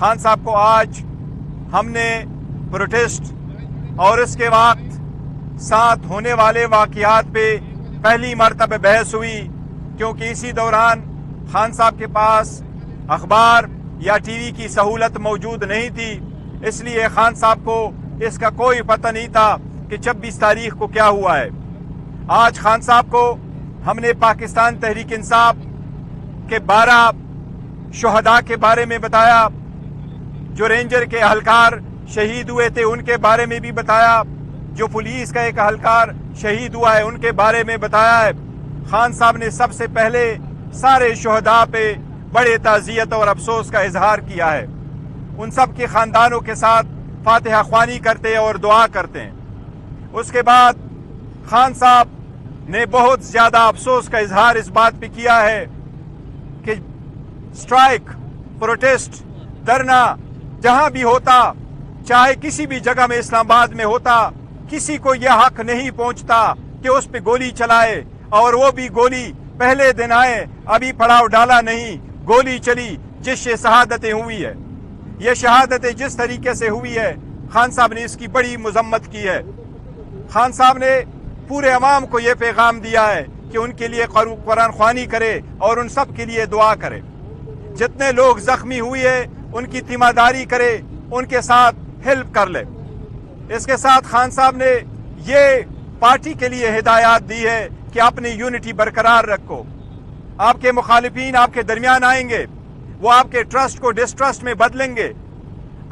खान साहब को आज हमने प्रोटेस्ट और इसके वक्त साथ होने वाले वाक़यात पे पहली मरतबा बहस हुई, क्योंकि इसी दौरान खान साहब के पास अखबार या टीवी की सहूलत मौजूद नहीं थी, इसलिए खान साहब को इसका कोई पता नहीं था कि 26 तारीख को क्या हुआ है। आज खान साहब को हमने पाकिस्तान तहरीक इंसाफ के 12 शुहदा के बारे में बताया, जो रेंजर के अहलकार शहीद हुए थे उनके बारे में भी बताया, जो पुलिस का एक अहलकार शहीद हुआ है उनके बारे में बताया है। खान साहब ने सबसे पहले सारे शुहदा पे बड़े ताज़ियत और अफसोस का इजहार किया है। उन सब के खानदानों के साथ फातिहा ख्वानी करते हैं और दुआ करते हैं। उसके बाद खान साहब ने बहुत ज्यादा अफसोस का इजहार इस बात पे किया है कि स्ट्राइक, प्रोटेस्ट, धरना जहां भी होता, चाहे किसी भी जगह में इस्लामाबाद में होता, किसी को यह हक नहीं पहुंचता कि उस पे गोली चलाए, और वो भी गोली पहले दिन आए, अभी पड़ाव डाला नहीं, गोली चली जिससे शहादतें हुई है। ये शहादतें जिस तरीके से हुई है, खान साहब ने इसकी बड़ी मजम्मत की है। खान साहब ने पूरे अवाम को ये पैगाम दिया है कि उनके लिए कुरान ख्वानी करे और उन सब के लिए दुआ करे। जितने लोग जख्मी हुए हैं उनकी तीमारदारी करे, उनके साथ हेल्प कर ले। इसके साथ खान साहब ने ये पार्टी के लिए हिदायत दी है कि अपनी यूनिटी बरकरार रखो। आपके मुखालिफिन आपके दरमियान आएंगे, वो आपके ट्रस्ट को डिस्ट्रस्ट में बदलेंगे।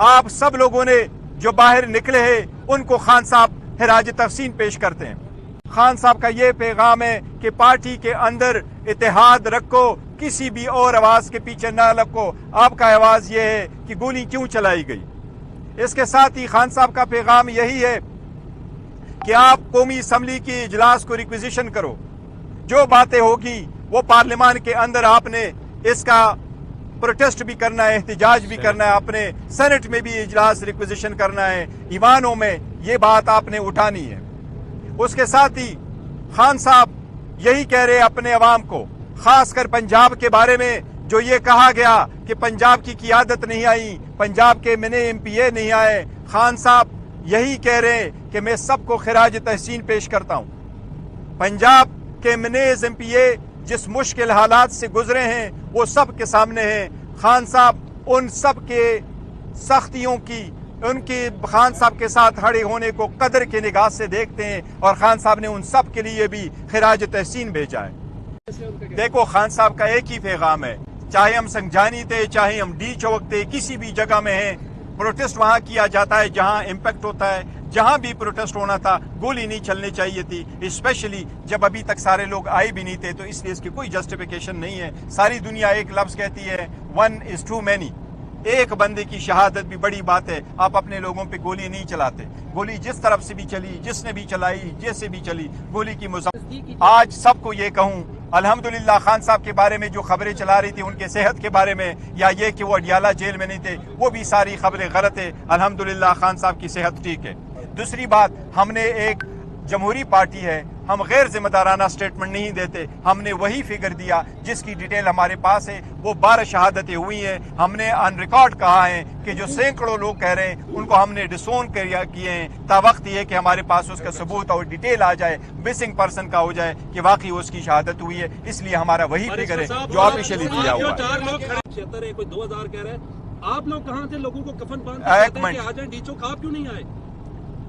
आप सब लोगों ने जो बाहर निकले हैं उनको खान साहब हिराज तहसीन पेश करते हैं। खान साहब का ये पैगाम है कि पार्टी के अंदर इत्तेहाद रखो, किसी भी और आवाज के पीछे ना लगो। आपका आवाज ये है कि गोली क्यों चलाई गई। इसके साथ ही खान साहब का पैगाम यही है कि आप कौमी असम्बली की इजलास को रिक्विजिशन करो। जो बातें होगी वो पार्लियामान के अंदर आपने इसका प्रोटेस्ट भी करना है, एहतजाज भी करना है, अपने सेनेट में भी इजलास रिक्विजिशन करना है, ईवानों में ये बात आपने उठानी है। उसके साथ ही खान साहब यही कह रहे अपने अवाम को, खासकर पंजाब के बारे में जो ये कहा गया कि पंजाब की क़ियादत नहीं आई, पंजाब के मैंने MPA नहीं आए। खान साहब यही कह रहे हैं कि मैं सबको खिराज तहसीन पेश करता हूँ। पंजाब के मैनेज MPA जिस मुश्किल हालात से गुजरे हैं वो सब के सामने हैं। खान साहब उन सब के सख्तियों की, उनकी खान साहब के साथ खड़े होने को कदर की निगाह से देखते हैं, और खान साहब ने उन सब के लिए भी खिराज तहसीन भेजा है। देखो, खान साहब का एक ही पैगाम है, चाहे हम संगजानी थे, चाहे हम डी चौक थे, किसी भी जगह में हैं, प्रोटेस्ट वहां किया जाता है जहां इम्पैक्ट होता है। जहां भी प्रोटेस्ट होना था गोली नहीं चलनी चाहिए थी, स्पेशली जब अभी तक सारे लोग आए भी नहीं थे, तो इसलिए इसकी कोई जस्टिफिकेशन नहीं है। सारी दुनिया एक लफ्ज कहती है, 1 is too many। एक बंदे की शहादत भी बड़ी बात है। आप अपने लोगों पे गोली नहीं चलाते। गोली जिस तरफ से भी चली, जिसने भी चलाई, जैसे भी चली, गोली की आज सबको ये कहूं, अल्हम्दुलिल्लाह खान साहब के बारे में जो खबरें चला रही थी उनके सेहत के बारे में, या ये कि वो अडियाला जेल में नहीं थे, वो भी सारी खबरें गलत है। अल्हम्दुलिल्लाह खान साहब की सेहत ठीक है। दूसरी बात, हमने एक जमहूरी पार्टी है, हम गैर जिम्मेदाराना स्टेटमेंट नहीं देते। हमने वही फिगर दिया जिसकी डिटेल हमारे पास है। वो 12 शहादतें हुई हैं। हमने ऑन रिकॉर्ड कहा है कि जो सैकड़ों लोग कह रहे हैं उनको हमने डिसोन किए हैं। तावक्त ये कि हमारे पास उसका सबूत और डिटेल आ जाए, मिसिंग पर्सन का हो जाए कि वाकई उसकी शहादत हुई है। इसलिए हमारा वही फिगर है जो ऑफिशियली दिया हुआ है। कोई 2000 कह रहे हैं, आप लोग कहाँ थे? लोगों को कफन बांध के आ जाए डी चौक, आप क्यों नहीं आए?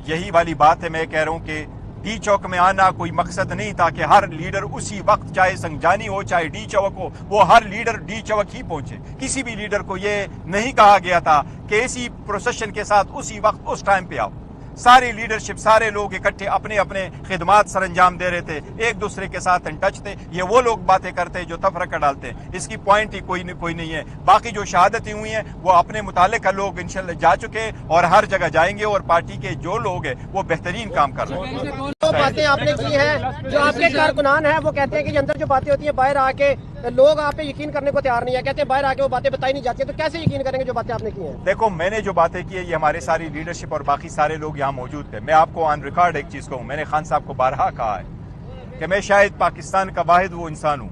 यही वाली बात है, मैं कह रहा हूँ कि डी चौक में आना कोई मकसद नहीं था कि हर लीडर उसी वक्त, चाहे संगजानी हो चाहे डी चौक हो, वो हर लीडर डी चौक ही पहुंचे। किसी भी लीडर को ये नहीं कहा गया था कि इसी प्रोसेशन के साथ उसी वक्त उस टाइम पे आओ। सारी लीडरशिप, सारे लोग इकट्ठे अपने अपने खिदमात सर अंजाम दे रहे थे, एक दूसरे के साथ इन टच थे। ये वो लोग बातें करते हैं जो तफरका डालते हैं, इसकी पॉइंट ही कोई नहीं है। बाकी जो शहादतें हुई हैं वो अपने मुतालिका लोग इंशाल्लाह जा चुके और हर जगह जाएंगे, और पार्टी के जो लोग हैं वो बेहतरीन काम कर रहे हैं। जो बातें आपने की है, जो आपके कारकुनान है वो कहते हैं कि अंदर जो बातें होती है बाहर आके लोग आप पे यकीन करने को तैयार नहीं है, कहते हैं बाहर आके वो बातें बताई नहीं जाती, तो कैसे यकीन करेंगे जो बातें आपने की हैं? देखो, मैंने जो बातें की है ये हमारे सारी लीडरशिप और बाकी सारे लोग यहाँ मौजूद थे। मैं आपको ऑन रिकॉर्ड एक चीज कहूँ, मैंने खान साहब को बारहा कहा है कि मैं शायद पाकिस्तान का वाहिद वो इंसान हूँ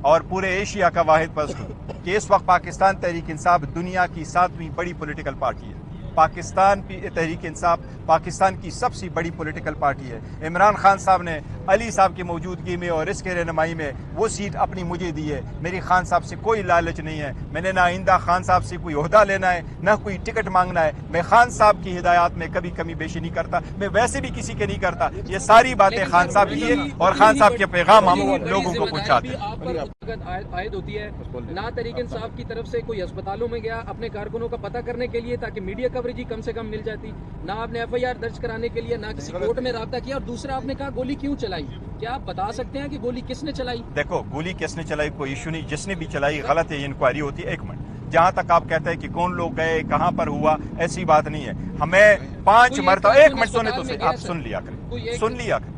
اور پورے ایشیا کا واحد مظلوم کہ اس وقت پاکستان تحریک انصاف دنیا کی 7ویں بڑی پولیٹیکل پارٹی ہے. پاکستان تحریک انصاف پاکستان کی سب سے بڑی پولیٹیکل پارٹی ہے. عمران خان صاحب نے علی صاحب کی موجودگی میں اور اس کے رہنمائی میں وہ سیٹ اپنی مجھے دی ہے. میری خان صاحب سے کوئی لالچ نہیں ہے. میں نے نہ آئندہ خان صاحب سے کوئی عہدہ لینا ہے نہ کوئی ٹکٹ مانگنا ہے. میں خان صاحب کی ہدایات میں کبھی کمی بیشی نہیں کرتا. میں ویسے بھی کسی کے نہیں کرتا. یہ ساری باتیں خان صاحب کی ہے اور خان صاحب کے پیغام ہم لوگوں کو پہنچاتے ہیں. عائد ہوتی ہے نہ تحریک انصاف کی طرف سے کوئی اسپتالوں میں گیا اپنے کارکنوں کا پتہ کرنے کے لیے تاکہ میڈیا کوریج ہی کم سے کم مل جاتی, نہ آپ نے FIR درج کرانے کے لیے نہ کسی کورٹ میں رابطہ کیا, اور دوسرا آپ نے کہا گولی کیوں چلائی. کیا آپ بتا سکتے ہیں کہ گولی کس نے چلائی؟ دیکھو گولی کس نے چلائی کوئی ایشو نہیں, جس نے بھی چلائی غلط ہے, یہ انکوائری ہوتی ہے. ایک منٹ, جہاں تک آپ کہتے ہیں کہ کون لوگ گئے کہاں پر ہوا, ایسی بات نہیں ہے. ہمیں 5 مرتبہ, ایک منٹ سونے تو سے آپ سن لیا کریں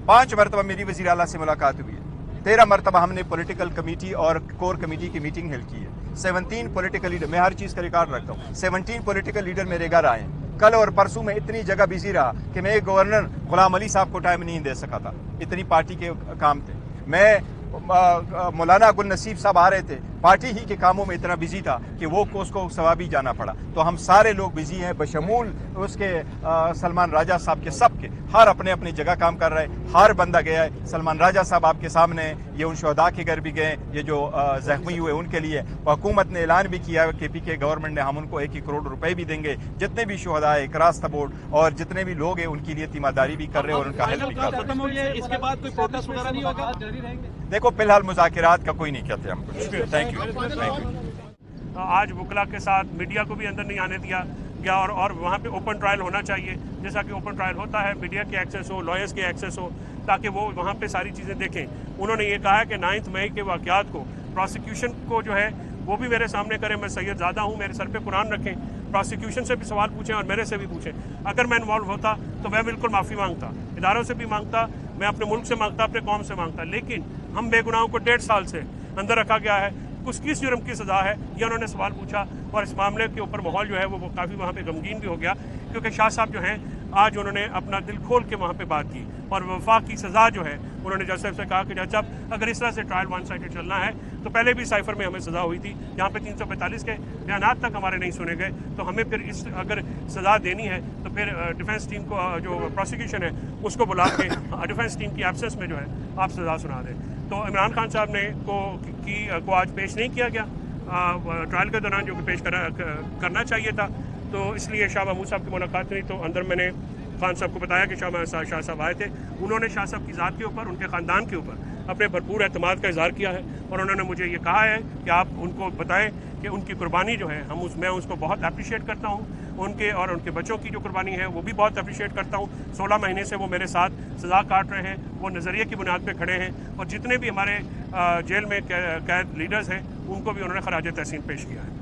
5 مرتبہ میری وزیر اعلیٰ سے ملاقات ہوئی ہے. 13 مرتبہ ہم نے پولیٹیکل کمیٹی اور کور کمیٹی کی میٹنگ ہیلڈ کی ہے. 17 پولیٹیکل لیڈر, میں ہر چیز کا ریکارڈ رکھتا ہوں, 17 پولیٹیکل لیڈر میرے گھر آئے ہیں. کل اور پرسوں میں اتنی جگہ بزی رہا کہ میں گورنر غلام علی صاحب کو ٹائم نہیں دے سکا تھا, اتنی پارٹی کے کام تھے. میں مولانا گل نصیب صاحب آ رہے تھے, پارٹی ہی کے کاموں میں اتنا بزی تھا کہ وہ اس کو ثوابی جانا پڑا. تو ہم سارے لوگ بزی ہیں بشمول اس کے سلمان راجہ صاحب کے, سب کے, ہر اپنے اپنی جگہ کام کر رہے ہیں. ہر بندہ گیا ہے. سلمان راجہ صاحب آپ کے سامنے, یہ ان شہداء کے گھر بھی گئے, یہ جو زخمی ہوئے ان کے لیے حکومت نے اعلان بھی کیا کہ PK گورنمنٹ نے ہم ان کو 1 کروڑ روپے بھی دیں گے. جتنے بھی شہداء ہیں اکراس دا بورڈ اور جتنے بھی لوگ ہیں ان کے لیے تیمارداری بھی کر رہے ہیں اور ان کا ہیلپ بھی کر رہے ہیں. اس کے بعد کوئی پروٹیسٹ وغیرہ نہیں ہوگا؟ دیکھو فی الحال مذاکرات کا کوئی نہیں کہتے ہم کچھ. Thank you. آج وکلا کے ساتھ میڈیا کو بھی اندر نہیں آنے دیا گیا اور وہاں پہ اوپن ٹرائل ہونا چاہیے, جیسا کہ اوپن ٹرائل ہوتا ہے, میڈیا کے ایکسیس ہو, لائرز کے ایکسیس ہو, تاکہ وہ وہاں پہ ساری چیزیں دیکھیں. انہوں نے یہ کہا کہ 9 مئی کے واقعات کو پروسیکیوشن کو جو ہے وہ بھی میرے سامنے کریں. میں سید زادہ ہوں, میرے سر پہ قرآن رکھیں, پروسیکیوشن سے بھی سوال پوچھیں اور میرے سے بھی پوچھیں. اگر میں انوالو ہوتا تو میں بالکل معافی مانگتا, اداروں سے بھی مانگتا, میں اپنے ملک سے مانگتا, اپنے قوم سے مانگتا. لیکن ہم بے گناہوں کو 1.5 سال سے اندر رکھا گیا ہے. کس جرم کی سزا ہے یہ انہوں نے سوال پوچھا, اور اس معاملے کے اوپر ماحول جو ہے وہ کافی وہاں پہ غمگین بھی ہو گیا, کیونکہ شاہ صاحب جو ہیں آج انہوں نے اپنا دل کھول کے وہاں پہ بات کی. اور وفاق کی سزا جو ہے انہوں نے جج صاحب سے کہا کہ جج صاحب اگر اس طرح سے ٹرائل 1 سائڈڈ چلنا ہے تو پہلے بھی سائفر میں ہمیں سزا ہوئی تھی جہاں پہ 345 کے بیانات تک ہمارے نہیں سنے گئے, تو ہمیں پھر اگر سزا دینی ہے تو پھر ڈیفینس ٹیم کو جو پروسیکیوشن ہے اس کو بلا کے ڈیفینس ٹیم کی ایبسنس میں جو ہے آپ سزا سنا دیں. تو عمران خان صاحب نے کو آج پیش نہیں کیا گیا ٹرائل کے دوران, جو کہ پیش کرنا چاہیے تھا. تو اس لیے شاہ محمود صاحب کی ملاقات نہیں, تو اندر میں نے خان صاحب کو بتایا کہ شاہ صاحب آئے تھے. انہوں نے شاہ صاحب کی ذات کے اوپر, ان کے خاندان کے اوپر اپنے بھرپور اعتماد کا اظہار کیا ہے, اور انہوں نے مجھے یہ کہا ہے کہ آپ ان کو بتائیں کہ ان کی قربانی جو ہے میں اس کو بہت اپریشیٹ کرتا ہوں. ان کے اور ان کے بچوں کی جو قربانی ہے وہ بھی بہت اپریشیٹ کرتا ہوں. 16 مہینے سے وہ میرے ساتھ سزا کاٹ رہے ہیں, وہ نظریے کی بنیاد پہ کھڑے ہیں, اور جتنے بھی ہمارے جیل میں قید لیڈرز ہیں ان کو بھی انہوں نے خراج تحسین پیش کیا ہے.